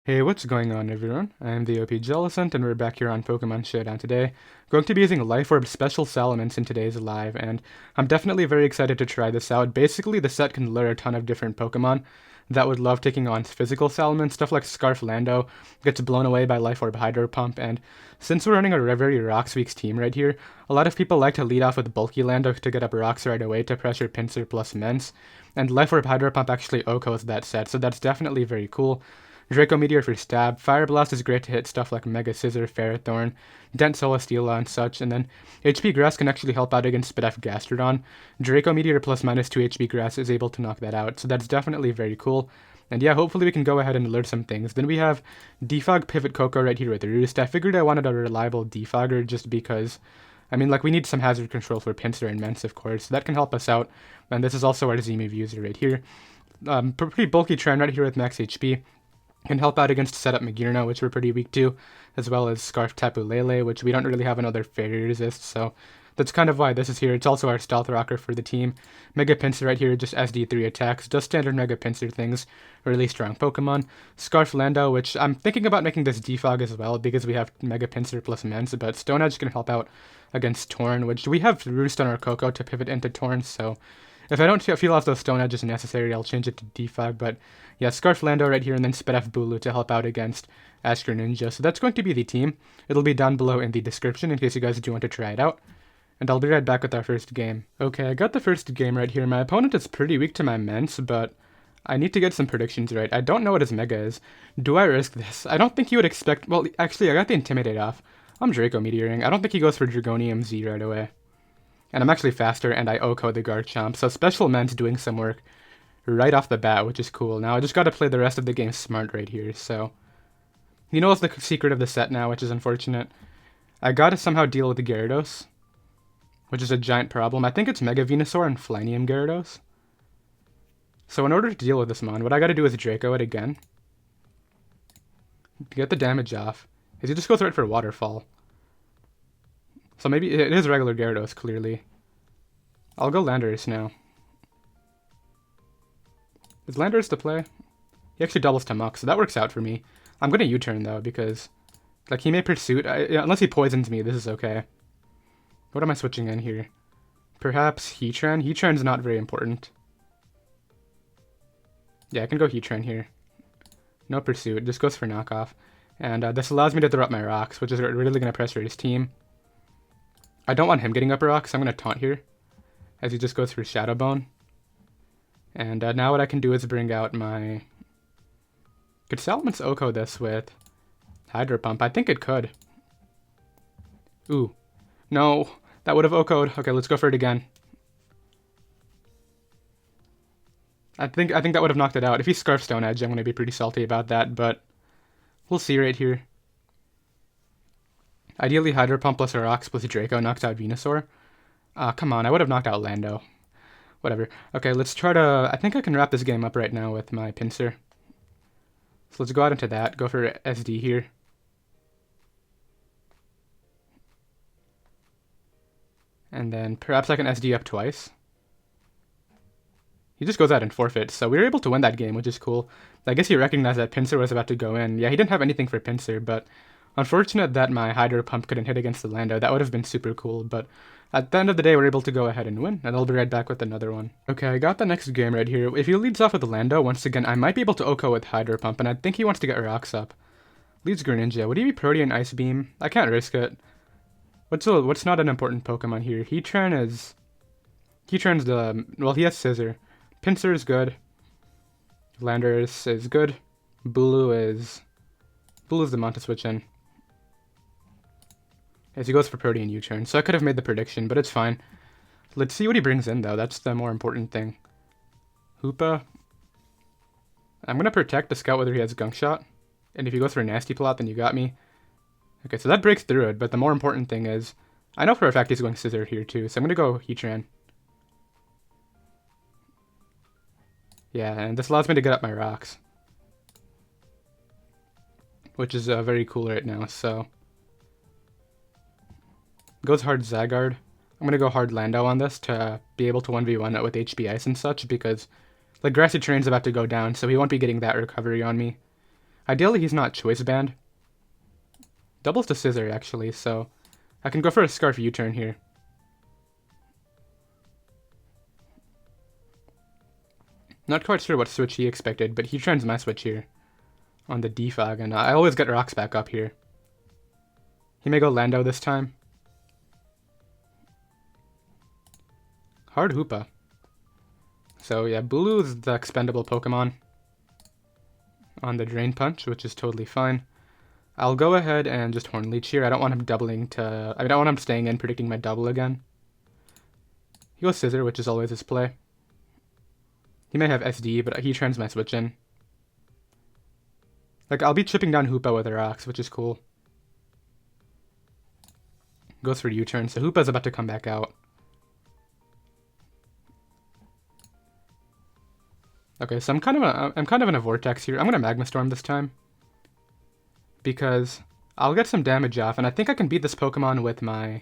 Hey, what's going on everyone? I am the OPJellicent and we're back here on Pokemon Showdown today. Going to be using Life Orb Special Salamence in today's live, and I'm definitely very excited to try this out. Basically, the set can lure a ton of different Pokemon that would love taking on physical Salamence. Stuff like Scarf Lando gets blown away by Life Orb Hydro Pump, and since we're running a very Rocks Weeks team right here, a lot of people like to lead off with Bulky Lando to get up Rocks right away to pressure Pinsir plus Mence, and Life Orb Hydro Pump actually OHKOs that set, so that's definitely very cool. Draco Meteor for stab. Fire Blast is great to hit stuff like Mega Scissor, Ferrothorn, Dent Celesteela, and such. And then HP Grass can actually help out against Spidef Gastrodon. Draco Meteor plus minus 2 HP Grass is able to knock that out, so that's definitely very cool. And yeah, hopefully we can go ahead and alert some things. Then we have Defog Pivot Koko right here with Roost. I figured I wanted a reliable defogger just because, I mean, like, we need some hazard control for Pinsir and Mence, of course. So that can help us out. And this is also our Z-Move user right here. Pretty bulky trend right here with max HP. Can help out against Setup Magirna, which we're pretty weak to, as well as Scarf Tapu Lele, which we don't really have another Fairy Resist, so that's kind of why this is here. It's also our Stealth Rocker for the team. Mega Pinsir right here, just SD3 attacks, does standard Mega Pinsir things, really strong Pokemon. Scarf Lando, which I'm thinking about making this Defog as well, because we have Mega Pinsir plus Mence, but Stone Edge can help out against Torn, which we have Roost on our Koko to pivot into Torn, so if I don't feel as though Stone Edge is necessary, I'll change it to Defog, but yeah, Scarf Lando right here, and then Spidef Bulu to help out against Ash Greninja. So that's going to be the team. It'll be down below in the description in case you guys do want to try it out. And I'll be right back with our first game. Okay, I got the first game right here. My opponent is pretty weak to my Mence, but I need to get some predictions right. I don't know what his Mega is. Do I risk this? I don't think he would expect... Well, actually, I got the Intimidate off. I'm Draco Meteoring. I don't think he goes for Dragonium Z right away. And I'm actually faster, and I OHKO the Garchomp, so Special Mence doing some work right off the bat, which is cool. Now I just gotta play the rest of the game smart right here, so... He knows the secret of the set now, which is unfortunate. I gotta somehow deal with the Gyarados, which is a giant problem. I think it's Mega Venusaur and Flanium Gyarados. So in order to deal with this mon, what I gotta do is Draco it again. Get the damage off. Is he just goes right for Waterfall. So maybe it is regular Gyarados, clearly. I'll go Landorus now. Is Landorus to play? He actually doubles to Muck, so that works out for me. I'm going to U-turn, though, because like he may Pursuit. Unless he poisons me, this is okay. What am I switching in here? Perhaps Heatran? Heatran's not very important. Yeah, I can go Heatran here. No Pursuit, just goes for Knockoff. And this allows me to throw up my rocks, which is really going to pressure his team. I don't want him getting up rocks, so I'm going to Taunt here, as he just goes for Shadow Bone. And now what I can do is bring out my... Could Salamence OHKO this with Hydro Pump? I think it could. Ooh. No, that would have OHKO'd. Okay, let's go for it again. I think that would have knocked it out. If he Scarf Stone Edge, I'm going to be pretty salty about that, but we'll see right here. Ideally, Hydro Pump plus a Rocks plus Draco knocks out Venusaur. Come on, I would have knocked out Lando. Whatever. Okay, let's try to... I think I can wrap this game up right now with my Pinsir. So let's go out into that. Go for SD here. And then perhaps I can SD up twice. He just goes out and forfeits, so we were able to win that game, which is cool. I guess he recognized that Pinsir was about to go in. Yeah, he didn't have anything for Pinsir, but unfortunate that my Hydro Pump couldn't hit against the Lando. That would have been super cool, but at the end of the day, we're able to go ahead and win, and I'll be right back with another one. Okay, I got the next game right here. If he leads off with Lando, once again, I might be able to OHKO with Hydro Pump, and I think he wants to get Rocks up. Leads Greninja. Would he be Protean Ice Beam? I can't risk it. What's not an important Pokemon here? Heatran's the... Well, he has Scissor. Pinsir is good. Landorus is good. Bulu's the mon to switch in. As he goes for Protean U-turn, so I could have made the prediction, but it's fine. Let's see what he brings in, though. That's the more important thing. Hoopa. I'm going to protect the Scout whether he has Gunk Shot. And if he goes for a Nasty Plot, then you got me. Okay, so that breaks through it, but the more important thing is... I know for a fact he's going Scissor here, too, so I'm going to go Heatran. Yeah, and this allows me to get up my rocks. Which is very cool right now, so... Goes hard Zygarde. I'm going to go hard Lando on this to be able to 1v1 it with HP Ice and such, because like Grassy Terrain's about to go down, so he won't be getting that recovery on me. Ideally, he's not choice banned. Doubles to Scissor, actually, so I can go for a Scarf U-turn here. Not quite sure what switch he expected, but he turns my switch here on the Defog, and I always get rocks back up here. He may go Lando this time. Hard Hoopa. So yeah, Bulu is the expendable Pokemon on the Drain Punch, which is totally fine. I'll go ahead and just Horn Leech here. I don't want him doubling to... I don't want him staying in, predicting my double again. He goes Scissor, which is always his play. He may have SD, but he turns my switch in. Like, I'll be chipping down Hoopa with the rocks, which is cool. Goes for U-turn, so Hoopa's about to come back out. Okay, so I'm kind of in a vortex here. I'm gonna Magma Storm this time, because I'll get some damage off, and I think I can beat this Pokemon with my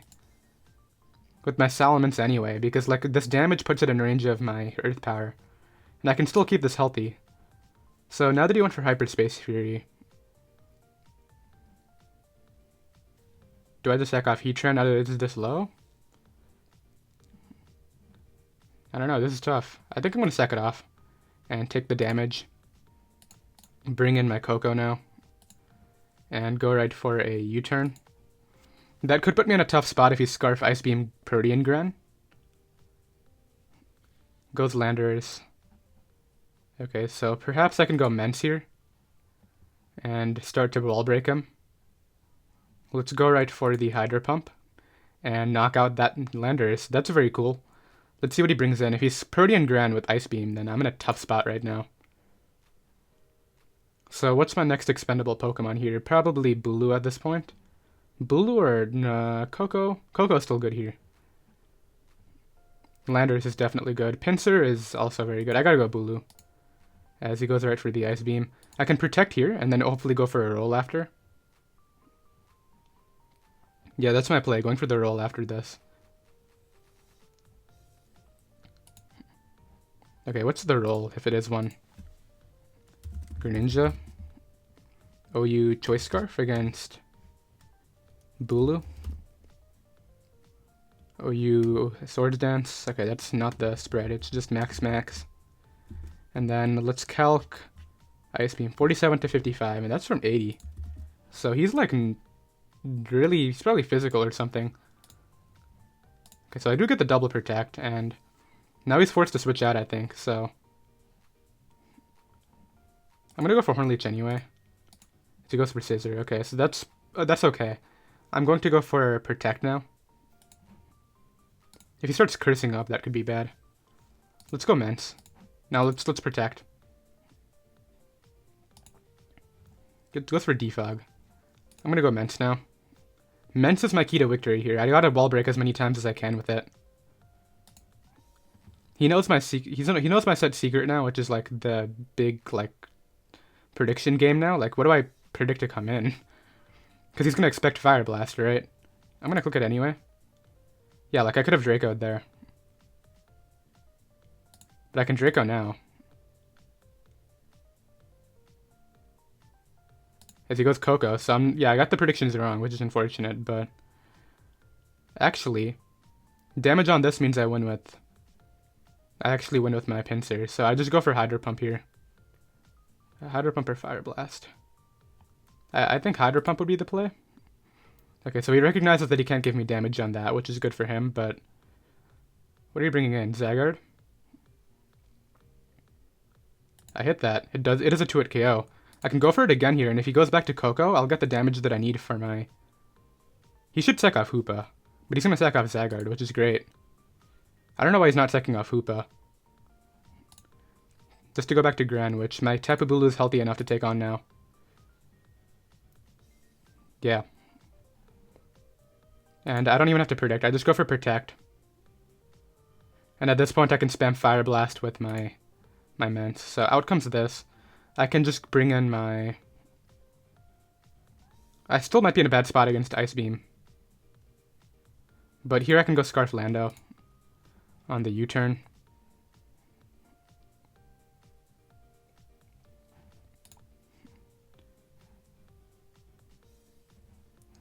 Salamence anyway, because like this damage puts it in range of my Earth Power, and I can still keep this healthy. So now that he went for Hyperspace Fury, do I just sack off Heatran now that it's this low? I don't know, this is tough. I think I'm gonna sack it off and take the damage. Bring in my Koko now. And go right for a U-turn. That could put me in a tough spot if he Scarf Ice Beam Protean Gran. Goes Landorus. Okay, so perhaps I can go Mence here. And start to Wall Break him. Let's go right for the Hydro Pump. And knock out that Landorus. That's very cool. Let's see what he brings in. If he's Protean Gran with Ice Beam, then I'm in a tough spot right now. So what's my next expendable Pokemon here? Probably Bulu at this point. Bulu or Koko? Koko's still good here. Landorus is definitely good. Pinsir is also very good. I gotta go Bulu, as he goes right for the Ice Beam. I can Protect here, and then hopefully go for a roll after. Yeah, that's my play, going for the roll after this. Okay, what's the roll, if it is one? Greninja. OU Choice Scarf against Bulu. OU Swords Dance. Okay, that's not the spread, it's just max. And then let's calc Ice Beam. 47 to 55, and that's from 80. So he's like really, he's probably physical or something. Okay, so I do get the double Protect, and now he's forced to switch out, I think, so I'm gonna go for Horn Leech anyway. He goes for Scissor. Okay, so that's okay. I'm going to go for Protect now. If he starts cursing up, that could be bad. Let's go Mence. Now let's Protect. Goes for Defog. I'm gonna go Mence now. Mence is my key to victory here. I gotta Wall Break as many times as I can with it. He knows my he knows my set secret now, which is like the big like prediction game now. Like, what do I predict to come in? Because he's gonna expect Fire Blast, right? I'm gonna click it anyway. Yeah, like I could have Draco'd there, but I can Draco now. As he goes Koko, so yeah, I got the predictions wrong, which is unfortunate, but actually, damage on this means I actually win with my Pinsir, so I just go for Hydro Pump here. Hydro Pump or Fire Blast. I think Hydro Pump would be the play. Okay, so he recognizes that he can't give me damage on that, which is good for him, but what are you bringing in? Zygarde? I hit that. It is a 2-hit KO. I can go for it again here, and if he goes back to Koko, I'll get the damage that I need for my... He should sack off Hoopa, but he's going to sack off Zygarde, which is great. I don't know why he's not sacking off Hoopa. Just to go back to Gran, which my Tapu Bulu is healthy enough to take on now. Yeah. And I don't even have to predict, I just go for Protect. And at this point I can spam Fire Blast with my Mence. So out comes this. I can just bring in my... I still might be in a bad spot against Ice Beam. But here I can go Scarf Lando on the U-turn.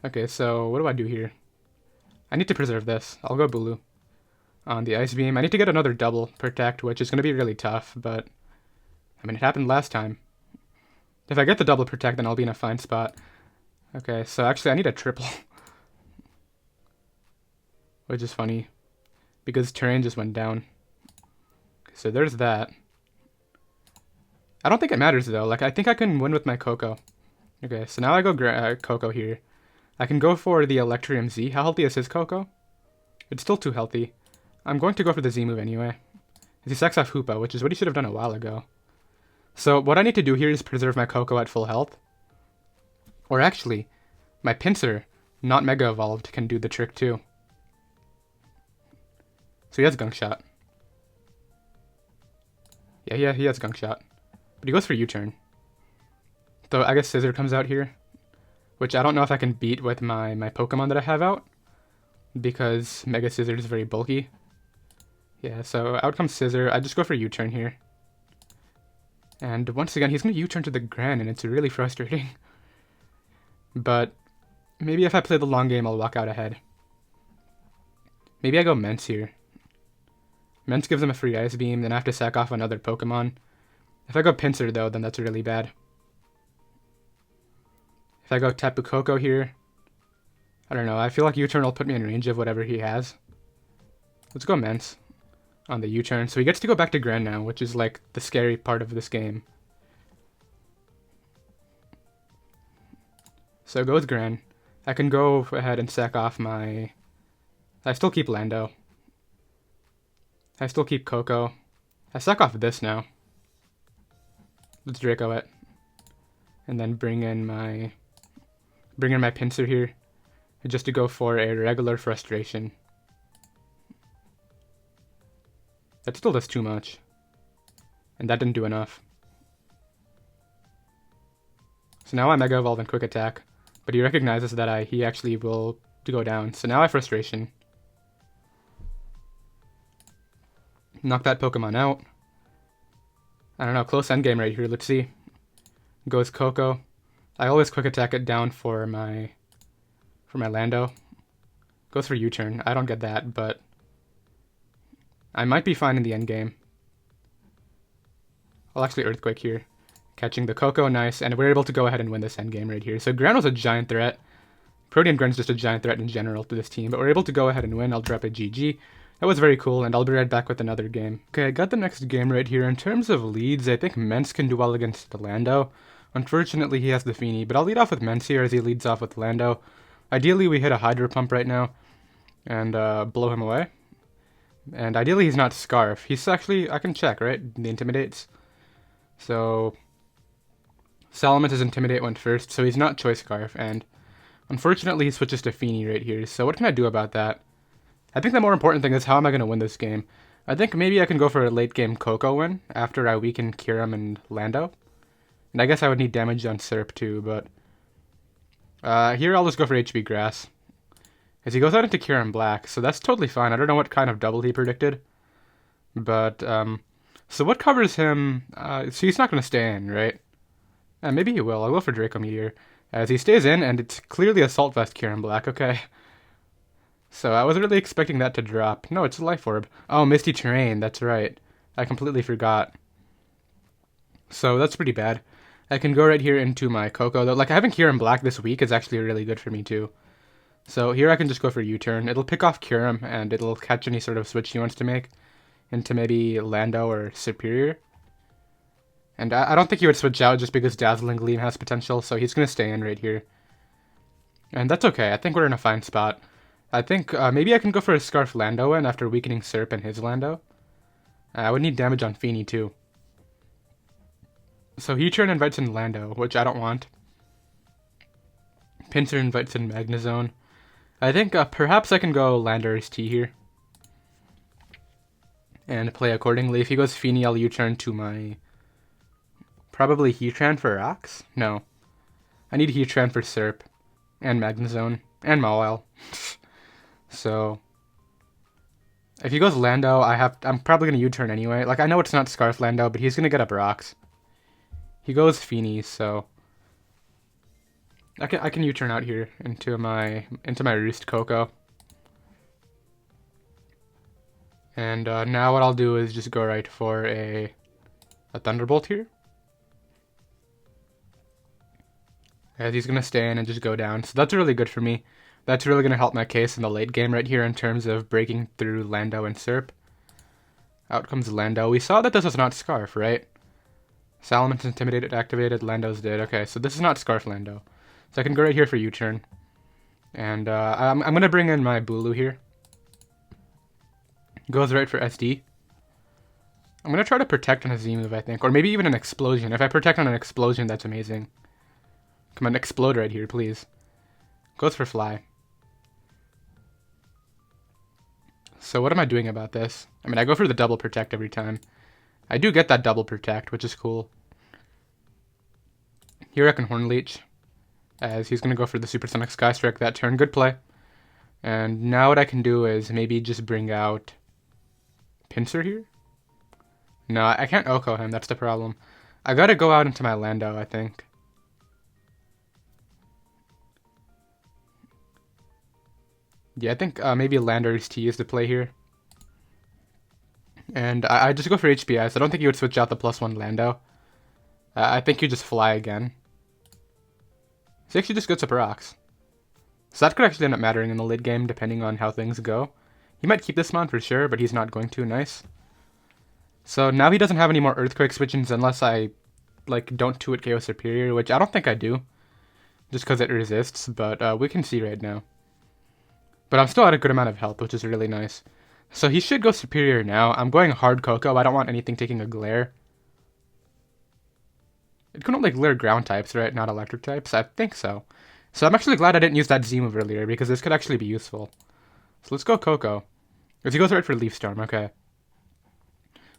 Okay, so what do I do here? I need to preserve this. I'll go Bulu on the Ice Beam. I need to get another double Protect, which is going to be really tough, but I mean, it happened last time. If I get the double Protect, then I'll be in a fine spot. Okay, so actually I need a triple. Which is funny, because terrain just went down. So there's that. I don't think it matters though. Like, I think I can win with my Koko. Okay, so now I go Koko here. I can go for the Electrium Z. How healthy is his Koko? It's still too healthy. I'm going to go for the Z move anyway. He sacks off Hoopa, which is what he should have done a while ago. So what I need to do here is preserve my Koko at full health. Or actually, my Pinsir, not Mega Evolved, can do the trick too. So he has Gunk Shot. Yeah, he has Gunk Shot. But he goes for U-turn. So I guess Scissor comes out here. Which I don't know if I can beat with my Pokemon that I have out. Because Mega Scissor is very bulky. Yeah, so out comes Scissor. I just go for U-turn here. And once again, he's going to U-turn to the Gran, and it's really frustrating. But maybe if I play the long game, I'll walk out ahead. Maybe I go Mence here. Mence gives him a free Ice Beam, then I have to sack off another Pokemon. If I go Pinsir, though, then that's really bad. If I go Tapu Koko here, I don't know, I feel like U-turn will put me in range of whatever he has. Let's go Mence on the U-turn. So he gets to go back to Gran now, which is like the scary part of this game. So goes Gran. I can go ahead and sack off my... I still keep Lando. I still keep Koko. I sack off this now. Let's Draco it. And then bring in my Pinsir here. Just to go for a regular Frustration. That still does too much. And that didn't do enough. So now I Mega Evolve and Quick Attack. But he recognizes that he actually will go down. So now I Frustration. Knock that Pokemon out. I don't know, close endgame right here, let's see. Goes Koko. I always Quick Attack it down for my Lando. Goes for U-turn. I don't get that, but I might be fine in the endgame. I'll actually Earthquake here. Catching the Koko, nice, and we're able to go ahead and win this endgame right here. So Gran was a giant threat. Protean Gran's just a giant threat in general to this team, but we're able to go ahead and win. I'll drop a GG. That was very cool, and I'll be right back with another game. Okay, I got the next game right here. In terms of leads, I think Mence can do well against Lando. Unfortunately, he has the Feeny, but I'll lead off with Mence here as he leads off with Lando. Ideally, we hit a Hydro Pump right now and blow him away. And ideally, he's not Scarf. He's actually, I can check, right? The Intimidates. So, Salamence's Intimidate went first, so he's not Choice Scarf, and unfortunately, he switches to Feeny right here. So what can I do about that? I think the more important thing is how am I going to win this game? I think maybe I can go for a late game Koko win after I weaken Kyurem and Lando. And I guess I would need damage on Serp too, but here I'll just go for HB Grass. As he goes out into Kyurem Black, so that's totally fine. I don't know what kind of double he predicted. But, so what covers him? So he's not going to stay in, right? Maybe he will. I'll go for Draco Meteor. As he stays in, and it's clearly Assault Vest Kyurem Black, okay. So I was really expecting that to drop. No, it's a Life Orb. Oh, Misty Terrain, that's right. I completely forgot. So that's pretty bad. I can go right here into my Koko. Though, like, having Kyurem Black this week is actually really good for me, too. So here I can just go for U-turn. It'll pick off Kyurem, and it'll catch any sort of switch he wants to make into maybe Lando or Superior. And I don't think he would switch out just because Dazzling Gleam has potential, so he's going to stay in right here. And that's okay. I think we're in a fine spot. I think maybe I can go for a Scarf Lando in after weakening Serp and his Lando. I would need damage on Feeny too. So Heatran invites in Lando, which I don't want. Pinsir invites in Magnezone. I think perhaps I can go Landorus-T here. And play accordingly. If he goes Feeny, I'll U-turn to my... Probably Heatran for Rocks? No. I need Heatran for Serp. And Magnezone. And Mawile. So, if he goes Lando, I'm probably going to U-turn anyway. Like, I know it's not Scarf Lando, but he's going to get up Rocks. He goes Feeny, so I can U-turn out here into my Roost Koko. And now what I'll do is just go right for a Thunderbolt here. As he's going to stay in and just go down. So that's really good for me. That's really going to help my case in the late game right here in terms of breaking through Lando and Serp. Out comes Lando. We saw that this was not Scarf, right? Salamence Intimidated activated, Lando's dead. Okay, so this is not Scarf Lando. So I can go right here for U-turn. And I'm going to bring in my Bulu here. Goes right for SD. I'm going to try to protect on a Z move, I think. Or maybe even an Explosion. If I protect on an Explosion, that's amazing. Come on, explode right here, please. Goes for Fly. So what am I doing about this? I mean, I go for the double protect every time. I do get that double protect, which is cool. Here I can Horn Leech, as he's going to go for the Supersonic Sky Strike that turn. Good play. And now what I can do is maybe just bring out Pinsir here. No, I can't Oko him, that's the problem. I gotta go out into my Lando, I think. Yeah, I think maybe Landorus-T is the play here. And I just go for HPS. I don't think you would switch out the +1 Lando. I think you just Fly again. He actually just gets up rocks. So that could actually end up mattering in the late game, depending on how things go. He might keep this Mon for sure, but he's not going to. Nice. So now he doesn't have any more Earthquake switchings unless I, like, don't 2-hit KO Superior, which I don't think I do. Just because it resists, but we can see right now. But I'm still at a good amount of health, which is really nice. So he should go Superior now. I'm going hard Koko. I don't want anything taking a Glare. It can only glare ground types, right? Not electric types? I think so. So I'm actually glad I didn't use that Z move earlier, because this could actually be useful. So let's go Koko. If he goes right for Leaf Storm, okay.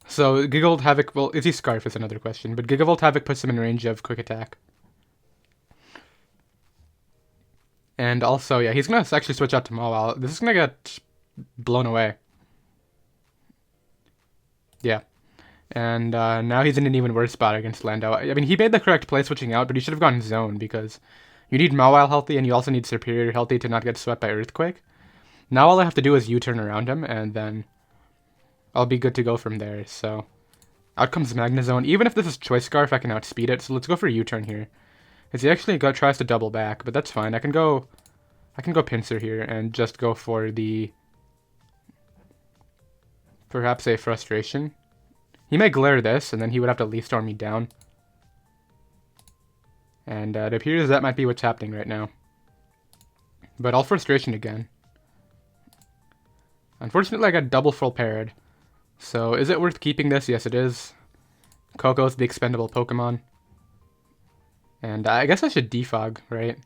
So Gigavolt Havoc, well, is he Scarf is another question, but Gigavolt Havoc puts him in range of Quick Attack. And also, yeah, he's going to actually switch out to Mawile. This is going to get blown away. Yeah. And now he's in an even worse spot against Lando. I mean, he made the correct play switching out, but he should have gone Zone, because you need Mawile healthy, and you also need Superior healthy to not get swept by Earthquake. Now all I have to do is U-turn around him, and then I'll be good to go from there. So out comes Magma Zone. Even if this is Choice Scarf, I can outspeed it, so let's go for U-turn here. Because he actually tries to double back, but that's fine. I can go Pinsir here and just go for the perhaps a Frustration. He may glare this, and then he would have to Leaf Storm me down. And it appears that might be what's happening right now. But I'll Frustration again. Unfortunately, I got double full paired. So is it worth keeping this? Yes, it is. Koko's the expendable Pokemon. And I guess I should Defog, right?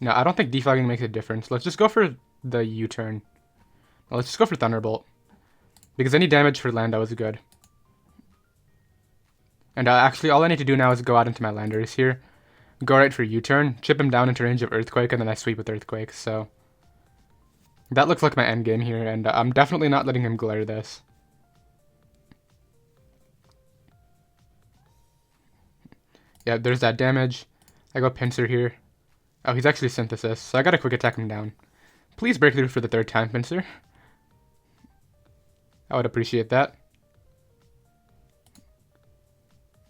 No, I don't think Defogging makes a difference. Let's just go for the U-turn. Well, let's just go for Thunderbolt. Because any damage for Lando is good. And actually, all I need to do now is go out into my Landorus here. Go right for U-turn, chip him down into range of Earthquake, and then I sweep with Earthquake, so that looks like my endgame here, and I'm definitely not letting him glare this. Yeah, there's that damage. I go Pinsir here. Oh, he's actually Synthesis, so I gotta quick attack him down. Please break through for the 3rd time, Pinsir. I would appreciate that.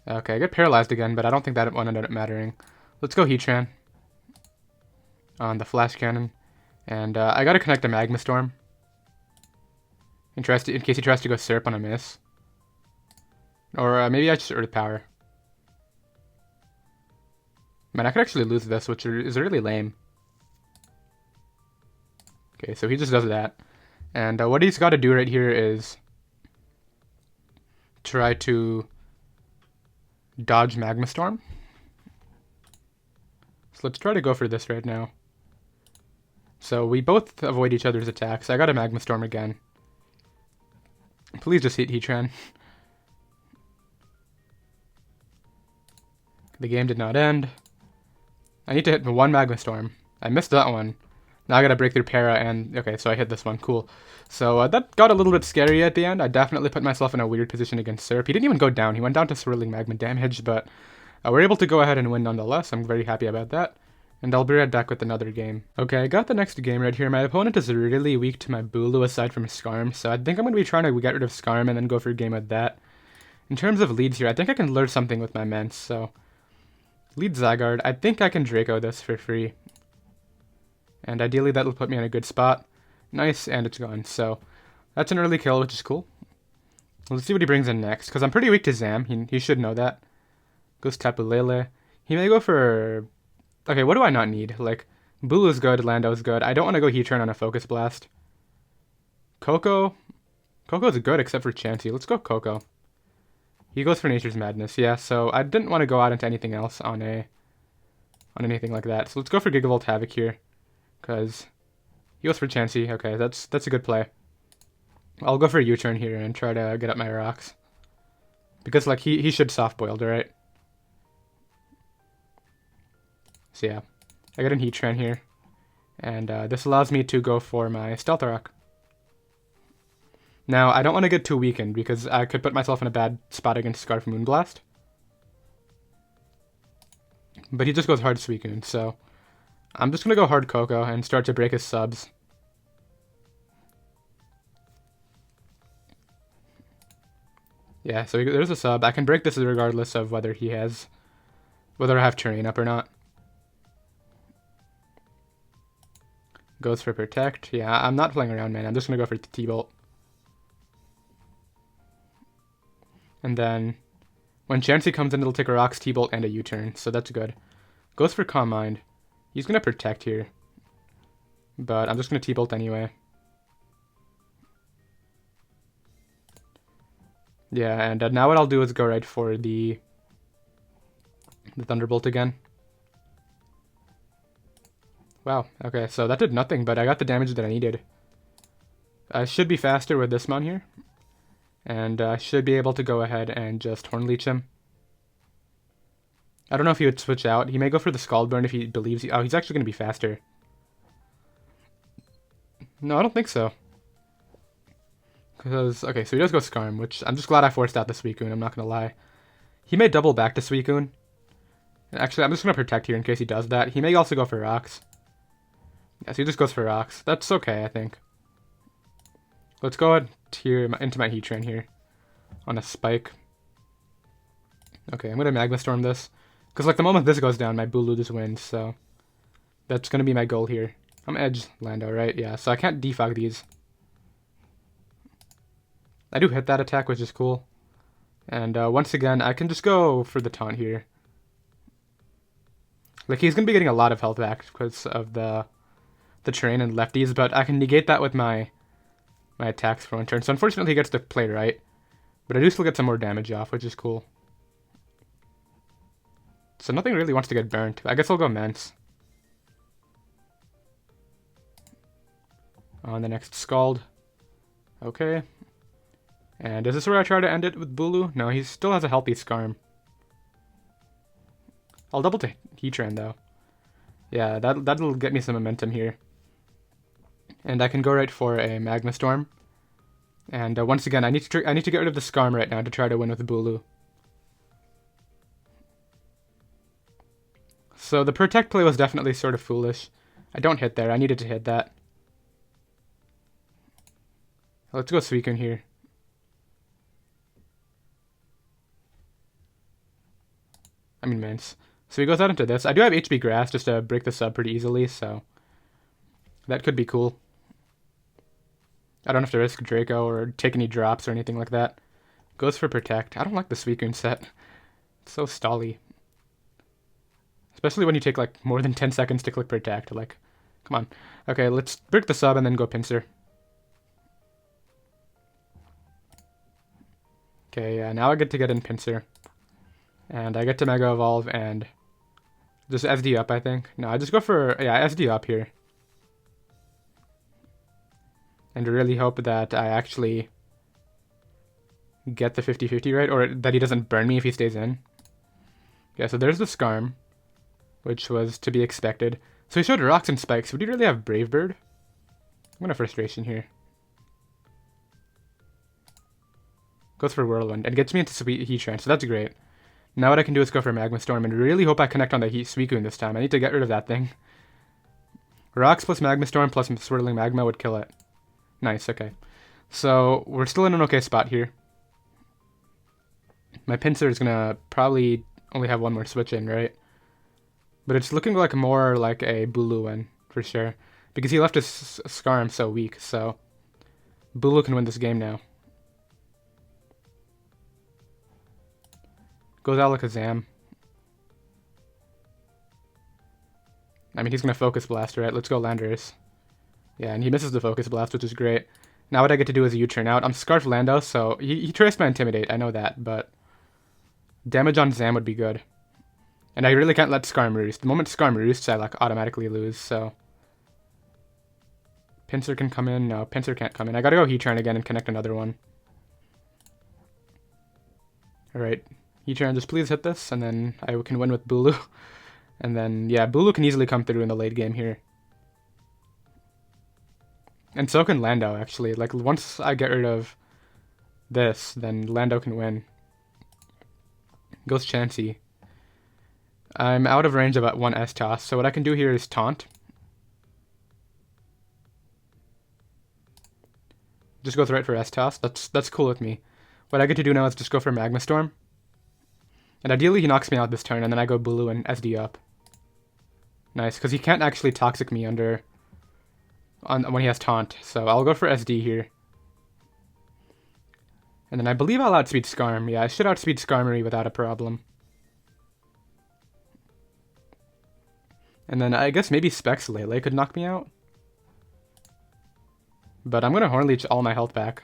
Okay, I get paralyzed again, but I don't think that one ended up mattering. Let's go Heatran on the Flash Cannon. And I gotta connect a Magma Storm. In case he tries to go Serp on a miss. Or maybe I just Earth Power. Man, I could actually lose this, which is really lame. Okay, so he just does that. And what he's got to do right here is try to dodge Magma Storm. So let's try to go for this right now. So we both avoid each other's attacks. I got a Magma Storm again. Please just hit Heatran. The game did not end. I need to hit one Magma Storm. I missed that one. Now I gotta break through Para and... Okay, so I hit this one. Cool. So that got a little bit scary at the end. I definitely put myself in a weird position against Serp. He didn't even go down. He went down to Swirling Magma damage, but we're able to go ahead and win nonetheless. I'm very happy about that. And I'll be right back with another game. Okay, I got the next game right here. My opponent is really weak to my Bulu aside from Skarm, so I think I'm going to be trying to get rid of Skarm and then go for a game with that. In terms of leads here, I think I can lure something with my Mence, so... Lead Zygarde. I think I can Draco this for free. And ideally that'll put me in a good spot. Nice, and it's gone, so... That's an early kill, which is cool. Let's see what he brings in next, because I'm pretty weak to Zam. He should know that. Goes Tapu Lele. He may go for... Okay, what do I not need? Like, Bulu's good, Lando's good. I don't want to go Heatran on a Focus Blast. Koko? Koko's good except for Chansey. Let's go Koko. He goes for Nature's Madness, yeah, so I didn't want to go out into anything else on anything like that. So let's go for Gigavolt Havoc here, because he goes for Chansey. Okay, that's a good play. I'll go for a U-turn here and try to get up my rocks. Because, like, he should soft-boiled, right? So yeah, I got an Heatran here. And this allows me to go for my Stealth Rock. Now, I don't want to get too weakened, because I could put myself in a bad spot against Scarf Moonblast. But he just goes hard Suicune, so... I'm just going to go hard Koko and start to break his subs. Yeah, so there's a sub. I can break this regardless of whether I have terrain up or not. Goes for Protect. Yeah, I'm not playing around, man. I'm just going to go for T-Bolt. And then, when Chansey comes in, it'll take a Rocks, T-Bolt, and a U-turn, so that's good. Goes for Calm Mind. He's going to Protect here. But I'm just going to T-Bolt anyway. Yeah, and now what I'll do is go right for the Thunderbolt again. Wow, okay, so that did nothing, but I got the damage that I needed. I should be faster with this mon here. And I should be able to go ahead and just Horn Leech him. I don't know if he would switch out. He may go for the Scald Burn if he believes he... Oh, he's actually going to be faster. No, I don't think so. Because, okay, so he does go Skarm, which I'm just glad I forced out the Suicune, I'm not going to lie. He may double back to Suicune. Actually, I'm just going to Protect here in case he does that. He may also go for Rocks. Yes, he just goes for Rocks. That's okay, I think. Let's go ahead into my Heatran here on a Spike. Okay, I'm going to Magma Storm this. Because, like, the moment this goes down, my Bulu just wins, so... That's going to be my goal here. I'm Edge Lando, right? Yeah, so I can't defog these. I do hit that attack, which is cool. And once again, I can just go for the Taunt here. Like, he's going to be getting a lot of health back because of the terrain and lefties, but I can negate that with my attacks for one turn. So unfortunately, he gets to play right. But I do still get some more damage off, which is cool. So nothing really wants to get burnt. I guess I'll go Mence. On the next Scald. Okay. And is this where I try to end it with Bulu? No, he still has a healthy Skarm. I'll double to Heatran though. Yeah, that'll get me some momentum here. And I can go right for a Magma Storm. And once again, I need to get rid of the Skarm right now to try to win with Bulu. So the Protect play was definitely sort of foolish. I don't hit there. I needed to hit that. Let's go Suicune here. I mean Mence. So he goes out into this. I do have HB Grass just to break this up pretty easily, so that could be cool. I don't have to risk Draco or take any drops or anything like that. Goes for Protect. I don't like the Suicune set. It's so stally. Especially when you take like more than 10 seconds to click Protect. Like, come on. Okay, let's break the sub and then go Pinsir. Okay, yeah, now I get to get in Pinsir. And I get to Mega Evolve and just SD up, I think. No, I just go for, yeah, SD up here. And really hope that I actually get the 50-50 right, or that he doesn't burn me if he stays in. Yeah, so there's the Skarm, which was to be expected. So he showed Rocks and Spikes. Would he really have Brave Bird? I'm going to Frustration here. Goes for Whirlwind and gets me into Sweet Heatran, so that's great. Now what I can do is go for Magma Storm and really hope I connect on the Heat Suicune this time. I need to get rid of that thing. Rocks plus Magma Storm plus Swirling Magma would kill it. Nice, okay. So we're still in an okay spot here. My Pinsir is gonna probably only have one more switch in, right? But it's looking like more like a Bulu win, for sure. Because he left his Skarm so weak, so Bulu can win this game now. Goes Alakazam. I mean, he's going to Focus Blast, right? Let's go Landorus. Yeah, and he misses the Focus Blast, which is great. Now what I get to do is a U-turn out. I'm Scarf Lando, so he traced my Intimidate. I know that, but damage on Zam would be good. And I really can't let Skarm Roost. The moment Skarm Roosts, I like automatically lose, so Pinsir can come in. No, Pinsir can't come in. I gotta go Heatran again and connect another one. Alright, Heatran, just please hit this, and then I can win with Bulu. And then, yeah, Bulu can easily come through in the late game here. And so can Lando, actually. Like, once I get rid of this, then Lando can win. Goes Chansey. I'm out of range about one S-Toss, so what I can do here is Taunt. Just goes right for S-Toss. That's cool with me. What I get to do now is just go for Magma Storm. And ideally he knocks me out this turn, and then I go Bulu and SD up. Nice, because he can't actually Toxic me when he has Taunt. So I'll go for SD here. And then I believe I'll outspeed Skarm. Yeah, I should outspeed Skarmory without a problem. And then I guess maybe Specs Lele could knock me out. But I'm going to Horn Leech all my health back.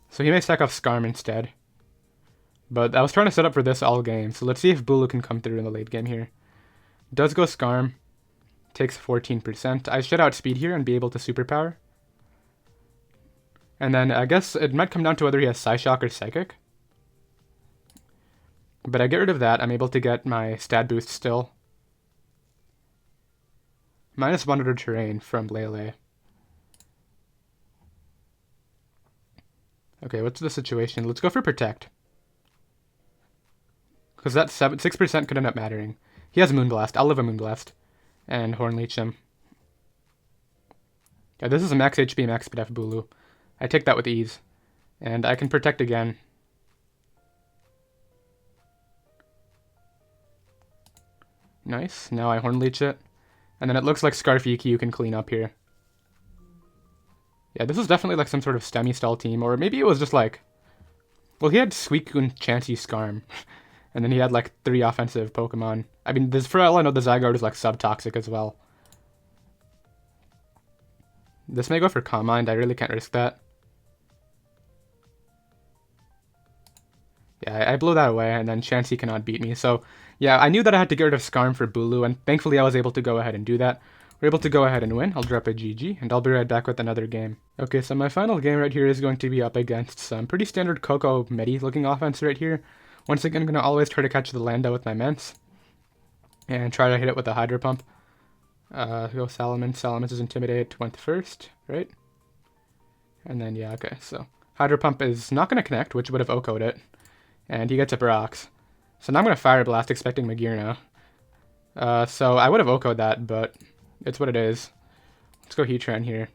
So he may sack off Skarm instead. But I was trying to set up for this all game, so let's see if Bulu can come through in the late game here. Does go Skarm. Takes 14%. I should outspeed here and be able to Superpower. And then I guess it might come down to whether he has Psyshock or Psychic. But I get rid of that, I'm able to get my stat boost still. -1 under terrain from Lele. Okay, what's the situation? Let's go for Protect. Because that 6% could end up mattering. He has Moonblast. I'll live a Moonblast. And Horn Leech him. Yeah, this is a max HP, max def Bulu. I take that with ease. And I can Protect again. Nice. Now I Horn Leech it. And then it looks like Scarf EQ can clean up here. Yeah, this is definitely like some sort of STEMI style team. Or maybe it was just like... Well, he had Suicune, Chansey, Skarm. And then he had like 3 offensive Pokemon. I mean, for all I know, the Zygarde is like sub-toxic as well. This may go for Calm Mind. I really can't risk that. Yeah, I blew that away, and then Chansey cannot beat me. So, yeah, I knew that I had to get rid of Skarm for Bulu, and thankfully I was able to go ahead and do that. We're able to go ahead and win. I'll drop a GG, and I'll be right back with another game. Okay, so my final game right here is going to be up against some pretty standard Koko Medi-looking offense right here. Once again, I'm going to always try to catch the Lando with my Mence. And try to hit it with a Hydro Pump. Go Salamence. Salamence is Intimidate. Went first, right? And then, yeah, okay. So, Hydro Pump is not going to connect, which would have OHKO'd it. And he gets up rocks. So now I'm going to Fire Blast, expecting Magearna. So I would have OHKO'd that, but it's what it is. Let's go Heatran here.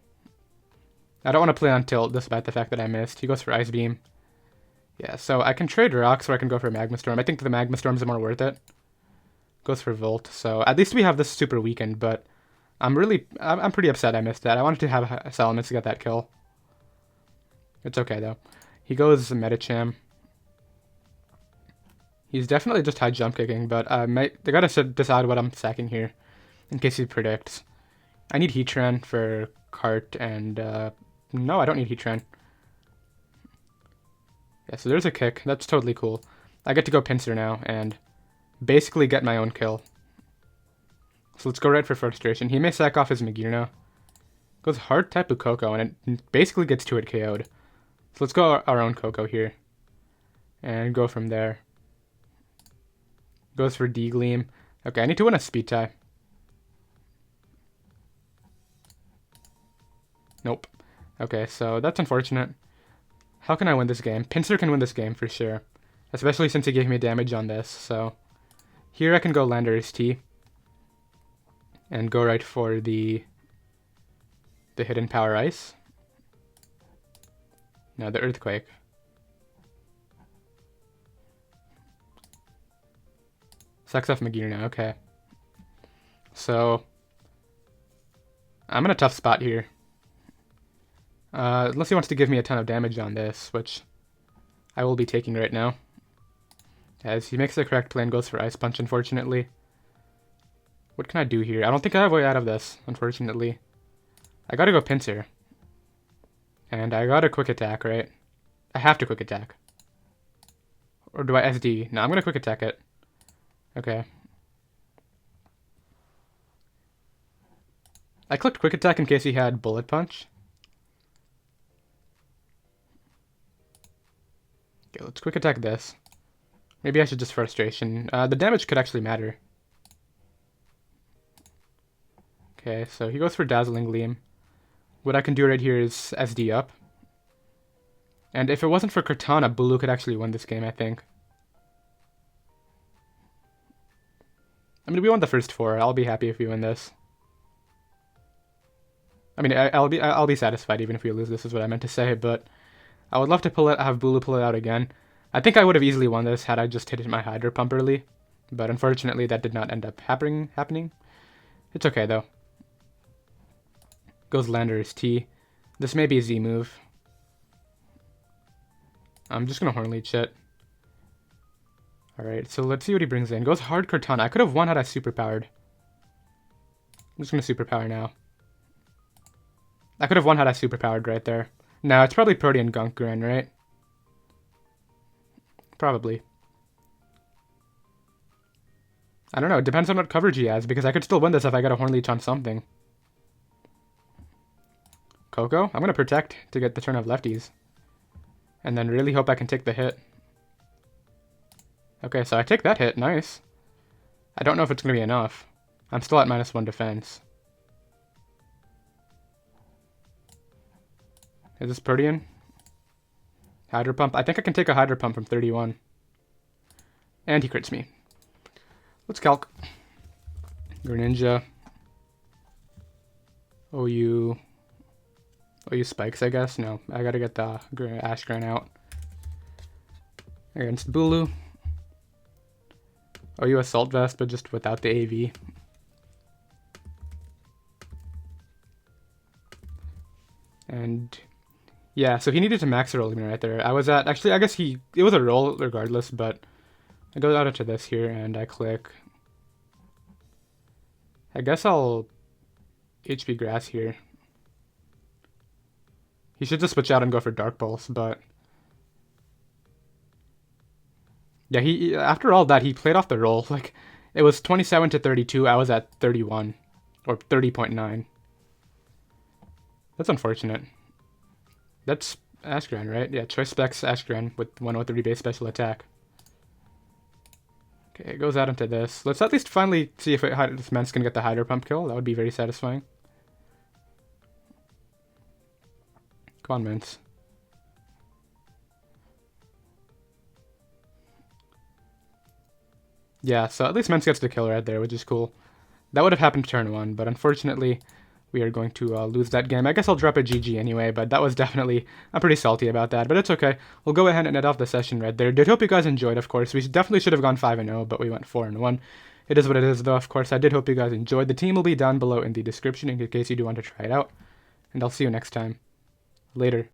I don't want to play on tilt, despite the fact that I missed. He goes for Ice Beam. Yeah, so I can trade rocks, or I can go for Magma Storm. I think the Magma Storm is more worth it. Goes for Volt. So at least we have this super weakened, but I'm pretty upset I missed that. I wanted to have Salamence to get that kill. It's okay, though. He goes Medicham. He's definitely just high jump kicking, but they gotta decide what I'm sacking here, in case he predicts. I need Heatran for Cart, and no, I don't need Heatran. Yeah, so there's a kick. That's totally cool. I get to go Pinsir now, and basically get my own kill. So let's go right for Frustration. He may sack off his Magearna. Goes hard Tapu Koko, and it basically gets 2-hit KO'd. So let's go our own Koko here. And go from there. Goes for D-Gleam. Okay, I need to win a speed tie. Nope. Okay, so that's unfortunate. How can I win this game? Pinsir can win this game for sure. Especially since he gave me damage on this, so... Here I can go Landorus-T. And go right for the Hidden Power Ice. No, the Earthquake. Sucks off Meteor now, okay. So... I'm in a tough spot here. Unless he wants to give me a ton of damage on this, which I will be taking right now. As he makes the correct play and goes for Ice Punch, unfortunately. What can I do here? I don't think I have a way out of this, unfortunately. I gotta go Pinsir. And I gotta Quick Attack, right? I have to Quick Attack. Or do I SD? No, I'm gonna Quick Attack it. Okay. I clicked Quick Attack in case he had Bullet Punch. Okay, let's Quick Attack this. Maybe I should just Frustration. The damage could actually matter. Okay, so he goes for Dazzling Gleam. What I can do right here is SD up. And if it wasn't for Cortana, Bulu could actually win this game, I think. I mean, we won the first 4. I'll be happy if we win this. I mean, I'll be satisfied even if we lose this, is what I meant to say, but I would love to have Bulu pull it out again. I think I would have easily won this had I just hit my Hydro Pump early, but unfortunately that did not end up happening. It's okay though. Goes Landorus-T. This may be a Z move. I'm just gonna Horn Leech it. Alright, so let's see what he brings in. Goes hard Cortana. I could have won had I superpowered. I'm just gonna superpower now. I could have won had I superpowered right there. No, it's probably Protean Gunk Grin, right? Probably. I don't know, it depends on what coverage he has, because I could still win this if I get a Horn Leech on something. Koko? I'm gonna Protect to get the turn of lefties. And then really hope I can take the hit. Okay, so I take that hit, nice. I don't know if it's gonna be enough. I'm still at -1 defense. Is this Protean? Hydro Pump? I think I can take a Hydro Pump from 31. And he crits me. Let's calc. Greninja. OU Spikes, I guess? No, I gotta get the Ash Gran out. Against Bulu. OU Assault Vest, but just without the AV. And... yeah, so he needed to max roll me right there. I was at, actually, I guess it was a roll regardless, but I go out into this here and I click. I guess I'll HP Grass here. He should just switch out and go for Dark Pulse, but yeah, after all that, he played off the roll. Like, it was 27 to 32, I was at 31, or 30.9. That's unfortunate. That's Ashgran, right? Yeah, Choice Specs Ashgran with 103 base special attack. Okay, it goes out into this. Let's at least finally see if this Mence can get the Hydro Pump kill. That would be very satisfying. Come on, Mence. Yeah, so at least Mence gets the kill right there, which is cool. That would have happened turn 1, but unfortunately, we are going to lose that game. I guess I'll drop a GG anyway, but that was definitely... I'm pretty salty about that, but it's okay. We'll go ahead and end off the session right there. Did hope you guys enjoyed, of course. We definitely should have gone 5-0, but we went 4-1. It is what it is, though, of course. I did hope you guys enjoyed. The team will be down below in the description in case you do want to try it out. And I'll see you next time. Later.